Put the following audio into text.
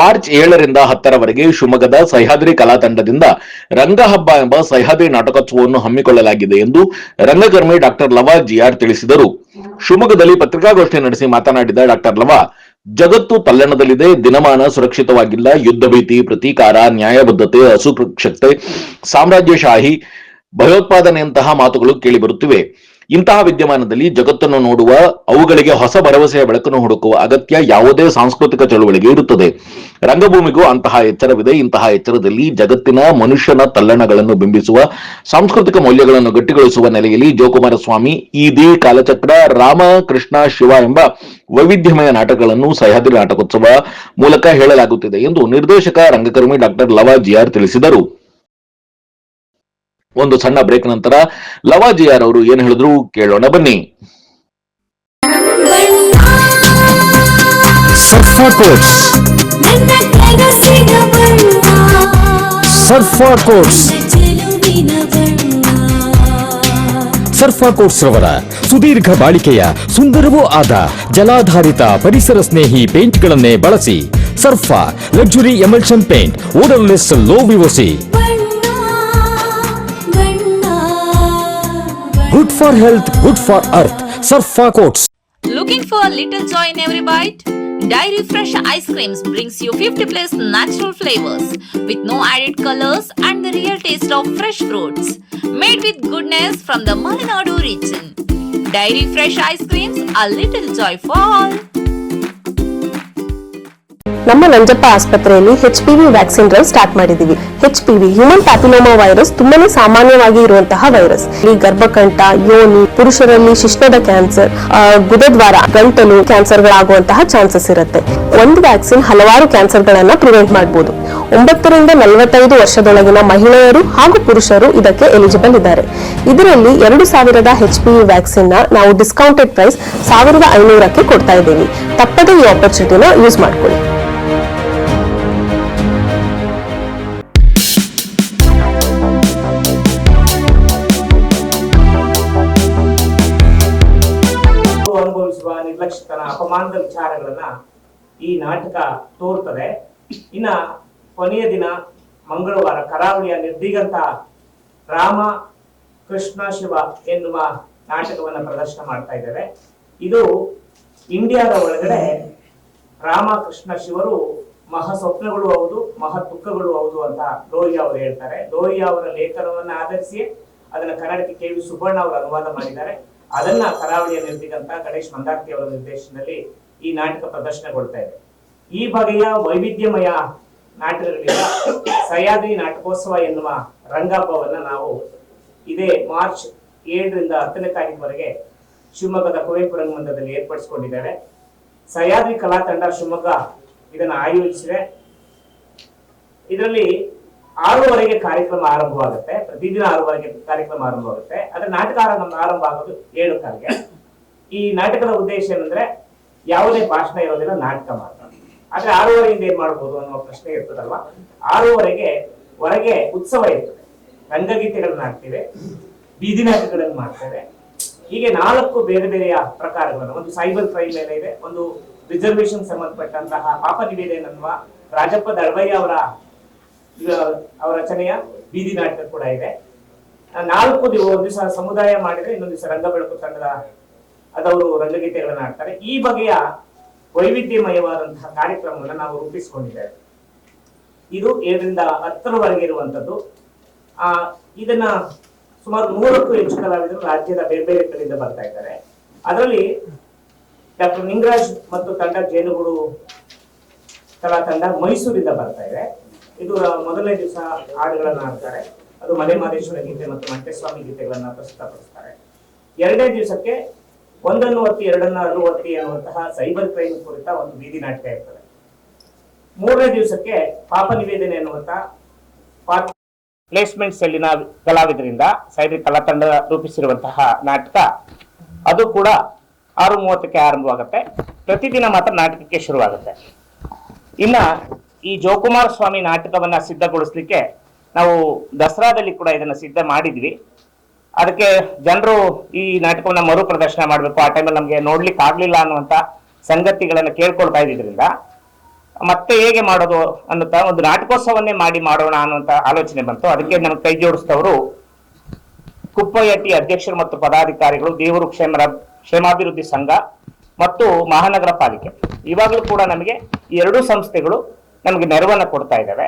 March 7ರಿಂದ 10ರವರೆಗೆ ಶಿವಮೊಗ್ಗದ ಸಹ್ಯಾದ್ರಿ ಕಲಾತಂಡದಿಂದ ರಂಗಹಬ್ಬ ಎಂಬ ಸಹ್ಯಾದ್ರಿ ನಾಟಕೋತ್ಸವವನ್ನು ಹಮ್ಮಿಕೊಳ್ಳಲಾಗಿದೆ ಎಂದು ರಂಗಕರ್ಮಿ ಡಾಕ್ಟರ್ ಲವ ಜಿಆರ್ ತಿಳಿಸಿದರು. ಶಿವಮೊಗ್ಗದಲ್ಲಿ ಪತ್ರಿಕಾಗೋಷ್ಠಿ ನಡೆಸಿ ಮಾತನಾಡಿದ ಡಾಕ್ಟರ್ ಲವ, ಜಗತ್ತು ತಲ್ಲಣದಲ್ಲಿದೆ, ದಿನಮಾನ ಸುರಕ್ಷಿತವಾಗಿಲ್ಲ, ಯುದ್ಧ ಭೀತಿ, ಪ್ರತೀಕಾರ, ನ್ಯಾಯಬದ್ಧತೆ, ಅಸುರಕ್ಷತೆ, ಸಾಮ್ರಾಜ್ಯಶಾಹಿ, ಭಯೋತ್ಪಾದನೆಯಂತಹ ಮಾತುಗಳು ಕೇಳಿಬರುತ್ತಿವೆ. ಇಂತಹ ವಿದ್ಯಮಾನದಲ್ಲಿ ಜಗತ್ತನ್ನು ನೋಡುವ, ಅವುಗಳಿಗೆ ಹೊಸ ಭರವಸೆಯ ಬೆಳಕನ್ನು ಹುಡುಕುವ ಅಗತ್ಯ ಯಾವುದೇ ಸಾಂಸ್ಕೃತಿಕ ಚಳುವಳಿಗೆ ಇರುತ್ತದೆ. ರಂಗಭೂಮಿಗೂ ಅಂತಹ ಎಚ್ಚರವಿದೆ. ಇಂತಹ ಎಚ್ಚರದಲ್ಲಿ ಜಗತ್ತಿನ ಮನುಷ್ಯನ ತಲ್ಲಣಗಳನ್ನು ಬಿಂಬಿಸುವ, ಸಾಂಸ್ಕೃತಿಕ ಮೌಲ್ಯಗಳನ್ನು ಗಟ್ಟಿಗೊಳಿಸುವ ನೆಲೆಯಲ್ಲಿ ಜೋಕುಮಾರಸ್ವಾಮಿ, ಈದಿ, ಕಾಲಚಕ್ರ, ರಾಮ, ಕೃಷ್ಣ, ಶಿವ ಎಂಬ ವೈವಿಧ್ಯಮಯ ನಾಟಕಗಳನ್ನು ಸಹ್ಯಾದ್ರಿ ನಾಟಕೋತ್ಸವ ಮೂಲಕ ಹೇಳಲಾಗುತ್ತಿದೆ ಎಂದು ನಿರ್ದೇಶಕ ರಂಗಕರ್ಮಿ ಡಾಕ್ಟರ್ ಲವ ಜಿಆರ್ ತಿಳಿಸಿದರು. ಒಂದು ಸಣ್ಣ ಬ್ರೇಕ್ ನಂತರ ಲವ ಜಿಆರ್ ಅವರು ಏನು ಹೇಳಿದ್ರು ಕೇಳೋಣ ಬನ್ನಿ. ಸರ್ಫಾ ಕೋಟ್ಸ್, ಸರ್ಫಾ ಕೋಟ್ಸ್, ಸರ್ಫಾ ಕೋಟ್ಸ್ ರವರ ಸುದೀರ್ಘ ಬಾಳಿಕೆಯ ಸುಂದರವೂ ಆದ ಜಲಾಧಾರಿತ ಪರಿಸರ ಸ್ನೇಹಿ ಪೇಂಟ್ಗಳನ್ನೇ ಬಳಸಿ. ಸರ್ಫಾ luxury emulsion paint, odourless, low VOC, good for health, good for earth. Surfa Coats. Looking for a little joy in every bite? Dairy Fresh Ice Creams brings you 50 plus natural flavors with no added colors and the real taste of fresh fruits. Made with goodness from the Malenadu region. Dairy Fresh Ice Creams, a little joy for all. ನಮ್ಮ ನಂಜಪ್ಪ ಆಸ್ಪತ್ರೆಯಲ್ಲಿ HPV vaccine drive start ಮಾಡಿದೀವಿ. HPV human papilloma virus ತುಂಬಾನೇ ಸಾಮಾನ್ಯವಾಗಿ ಇರುವಂತಹ virus. ಈ ಗರ್ಭಕಂಠ, ಯೋನಿ, ಪುರುಷರಲ್ಲಿ ಶಿಶ್ನದ cancer, ಗುದದ್ವಾರ, ಗಂಟಲು ಕ್ಯಾನ್ಸರ್ಗಳಾಗುವಂತಹ ಚಾನ್ಸಸ್ ಇರುತ್ತೆ. ಒಂದು ವ್ಯಾಕ್ಸಿನ್ ಹಲವಾರು ಕ್ಯಾನ್ಸರ್ಗಳನ್ನ ಪ್ರಿವೆಂಟ್ ಮಾಡಬಹುದು. 9 ರಿಂದ 45 ವರ್ಷದೊಳಗಿನ ಮಹಿಳೆಯರು ಹಾಗೂ ಪುರುಷರು ಇದಕ್ಕೆ ಎಲಿಜಿಬಲ್ ಇದ್ದಾರೆ. ಇದರಲ್ಲಿ 2000 HPV ವ್ಯಾಕ್ಸಿನ್ ನಾವು ಡಿಸ್ಕೌಂಟೆಡ್ ಪ್ರೈಸ್ 1500ಕ್ಕೆ ಕೊಡ್ತಾ ಇದ್ದೀವಿ. ತಪ್ಪದೇ ಈ ಆಪರ್ಚುನಿಟಿನ ಯೂಸ್ ಮಾಡ್ಕೊಳ್ಳಿ. ಅನುಭವಿಸುವ ನಿರ್ಲಕ್ಷ್ಯತನ, ಅಪಮಾನದ ವಿಚಾರಗಳನ್ನ ಈ ನಾಟಕ ತೋರ್ತದೆ. ಇನ್ನ ಕೊನೆಯ ದಿನ ಮಂಗಳವಾರ ಕರಾವಳಿಯ ನಿರ್ದಿಗಂತ ರಾಮ, ಕೃಷ್ಣ, ಶಿವ ಎನ್ನುವ ನಾಟಕವನ್ನ ಪ್ರದರ್ಶನ ಮಾಡ್ತಾ ಇದ್ದೇವೆ. ಇದು ಇಂಡಿಯಾದ ಒಳಗಡೆ ರಾಮ, ಕೃಷ್ಣ, ಶಿವರು ಮಹಾ ಸ್ವಪ್ನಗಳು ಹೌದು, ಮಹಾ ದುಃಖಗಳು ಹೌದು ಅಂತ ಲೋಹಿಯಾ ಅವರು ಹೇಳ್ತಾರೆ. ಲೋಹಿಯಾ ಅವರ ಲೇಖನವನ್ನ ಆಧರಿಸಿ ಅದನ್ನ ಕನ್ನಡಕ್ಕೆ KV ಸುಬ್ಬಣ್ಣ ಅವರು ಅನುವಾದ ಮಾಡಿದ್ದಾರೆ. ಅದನ್ನ ಕರಾವಳಿಯ ನಿರ್ದಿಗಂತ ಗಣೇಶ್ ಮಂದಾರ್ತಿ ಅವರ ನಿರ್ದೇಶನದಲ್ಲಿ ಈ ನಾಟಕ ಪ್ರದರ್ಶನಗೊಳ್ತಾ ಇದೆ. ಈ ಬಗೆಯ ವೈವಿಧ್ಯಮಯ ನಾಟಕಗಳಿಂದ ಸಹ್ಯಾದ್ರಿ ನಾಟಕೋತ್ಸವ ಎನ್ನುವ ರಂಗಹಬ್ಬವನ್ನ ನಾವು ಇದೇ ಮಾರ್ಚ್ 7ರಿಂದ 10ನೇ ತಾರೀಕುವರೆಗೆ ಶಿವಮೊಗ್ಗದ ಕುವೆಂಪು ರಂಗಮಂದಿರದಲ್ಲಿ ಏರ್ಪಡಿಸಿಕೊಂಡಿದ್ದೇವೆ. ಸಹ್ಯಾದ್ರಿ ಕಲಾತಂಡ ಶಿವಮೊಗ್ಗ ಇದನ್ನು ಆಯೋಜಿಸಿದೆ. ಇದರಲ್ಲಿ 6:30ಗೆ ಕಾರ್ಯಕ್ರಮ ಆರಂಭವಾಗುತ್ತೆ. ಪ್ರತಿದಿನ 6:30ಗೆ ಕಾರ್ಯಕ್ರಮ ಆರಂಭವಾಗುತ್ತೆ. ಅದರ ನಾಟಕ ಆರಂಭ ಆಗೋದು 7:15ಗೆ. ಈ ನಾಟಕದ ಉದ್ದೇಶ ಏನಂದ್ರೆ ಯಾವುದೇ ಭಾಷಣ ಇರೋದಿಲ್ಲ, ನಾಟಕ ಮಾತ್ರ. ಆದ್ರೆ 6:30ಯಿಂದ ಏನ್ ಮಾಡ್ಬೋದು ಅನ್ನೋ ಪ್ರಶ್ನೆ ಇರ್ತದಲ್ವಾ. 6:30ಗೆ ಹೊರಗೆ ಉತ್ಸವ ಇರ್ತದೆ. ರಂಗಗೀತೆಗಳನ್ನ ಹಾಕ್ತೇವೆ, ಬೀದಿ ನಾಟಕಗಳನ್ನು ಮಾಡ್ತೇವೆ. ಹೀಗೆ 4 ಬೇರೆ ಬೇರೆಯ ಪ್ರಕಾರಗಳನ್ನು, ಒಂದು ಸೈಬರ್ ಕ್ರೈಮ್ ಮೇಲೆ ಇದೆ, ಒಂದು ರಿಸರ್ವೇಶನ್ ಸಂಬಂಧಪಟ್ಟಂತಹ ಪಾಪ ನಿವೇದನೆ ಅನ್ನುವ ರಾಜಪ್ಪ ದಳವಯ್ಯ ಅವರ ರಚನೆಯ ಬೀದಿ ನಾಟಕ ಕೂಡ ಇದೆ. 4 ದಿವಸ ಸಮುದಾಯ ಮಾಡಿದ್ರೆ, ಇನ್ನೊಂದು ದಿವಸ ರಂಗ ಬೆಳಕು ತಂಡದ ಅದವರು ರಂಗಗೀತೆಗಳನ್ನ ಆಡ್ತಾರೆ. ಈ ಬಗೆಯ ವೈವಿಧ್ಯಮಯವಾದಂತಹ ಕಾರ್ಯಕ್ರಮವನ್ನು ನಾವು ರೂಪಿಸಿಕೊಂಡಿದ್ದೇವೆ. ಇದು 7ರಿಂದ 10ರವರೆಗೆ ಇರುವಂತದ್ದು. ಇದನ್ನ ಸುಮಾರು 100ಕ್ಕೂ ಹೆಚ್ಚು ಕಲಾವಿದರು ರಾಜ್ಯದ ಬೇರೆ ಬೇರೆ ಕಡೆಯಿಂದ ಬರ್ತಾ ಇದ್ದಾರೆ. ಅದರಲ್ಲಿ ಡಾಕ್ಟರ್ ನಿಂಗರಾಜ್ ಮತ್ತು ತಂಡ ಜೇನುಗೂಡು ಕಲಾ ತಂಡ ಮೈಸೂರಿಂದ ಬರ್ತಾ ಇದೆ. ಇದು ಮೊದಲನೇ ದಿವಸ ಹಾಡುಗಳನ್ನ ಆಡ್ತಾರೆ. ಅದು ಮಲೆ ಮಾದೇಶ್ವರ ಗೀತೆ ಮತ್ತು ಮಂಟೇಸ್ವಾಮಿ ಗೀತೆಗಳನ್ನ ಪ್ರಸ್ತುತಪಡಿಸ್ತಾರೆ. 2ನೇ ದಿವಸಕ್ಕೆ ಒಂದನ್ನು ಒತ್ತಿ ಎರಡನ್ನ ಅಲ್ಲುವತ್ತಿ ಅನ್ನುವಂತಹ ಸೈಬರ್ ಕ್ರೈಮ್ ಕುರಿತ ಒಂದು ಬೀದಿ ನಾಟಕ ಇರ್ತದೆ. 3ನೇ ದಿವಸಕ್ಕೆ ಪಾಪ ನಿವೇದನೆ ಅನ್ನುವಂತಹ ಪ್ಲೇಸ್ಮೆಂಟ್ ಸೆಲ್ಲಿನ ಕಲಾವಿದರಿಂದ ಸೈಬರ್ ಕಲಾ ತಂಡ ರೂಪಿಸಿರುವಂತಹ ನಾಟಕ, ಅದು ಕೂಡ 6:30ಕ್ಕೆ ಆರಂಭವಾಗುತ್ತೆ. ಪ್ರತಿದಿನ ಮಾತ್ರ ನಾಟಕಕ್ಕೆ ಶುರುವಾಗುತ್ತೆ. ಇನ್ನ ಈ ಜೋಕುಮಾರಸ್ವಾಮಿ ನಾಟಕವನ್ನ ಸಿದ್ಧಗೊಳಿಸ್ಲಿಕ್ಕೆ ನಾವು ದಸರಾದಲ್ಲಿ ಕೂಡ ಇದನ್ನ ಸಿದ್ಧ ಮಾಡಿದ್ವಿ. ಅದಕ್ಕೆ ಜನರು ಈ ನಾಟಕವನ್ನ ಮರು ಪ್ರದರ್ಶನ ಮಾಡಬೇಕು, ಆ ಟೈಮಲ್ಲಿ ನಮ್ಗೆ ನೋಡ್ಲಿಕ್ಕೆ ಆಗ್ಲಿಲ್ಲ ಅನ್ನುವಂತ ಸಂಗತಿಗಳನ್ನ ಕೇಳ್ಕೊಳ್ತಾ ಇದ್ರಿಂದ ಮತ್ತೆ ಹೇಗೆ ಮಾಡೋದು ಅನ್ನುತ್ತಾ ಒಂದು ನಾಟಕೋತ್ಸವನ್ನೇ ಮಾಡಿ ಮಾಡೋಣ ಅನ್ನುವಂತ ಆಲೋಚನೆ ಬಂತು. ಅದಕ್ಕೆ ನಮ್ಗೆ ಕೈ ಜೋಡಿಸಿದವರು ಕುಪ್ಪಯ್ಯಟ್ಟಿ ಅಧ್ಯಕ್ಷರು ಮತ್ತು ಪದಾಧಿಕಾರಿಗಳು, ದೇವರು ಕ್ಷೇಮಾಭಿವೃದ್ಧಿ ಸಂಘ ಮತ್ತು ಮಹಾನಗರ ಪಾಲಿಕೆ. ಇವಾಗಲೂ ಕೂಡ ನಮಗೆ ಈ ಎರಡೂ ಸಂಸ್ಥೆಗಳು ನಮಗೆ ನೆರವನ್ನು ಕೊಡ್ತಾ ಇದ್ದಾವೆ.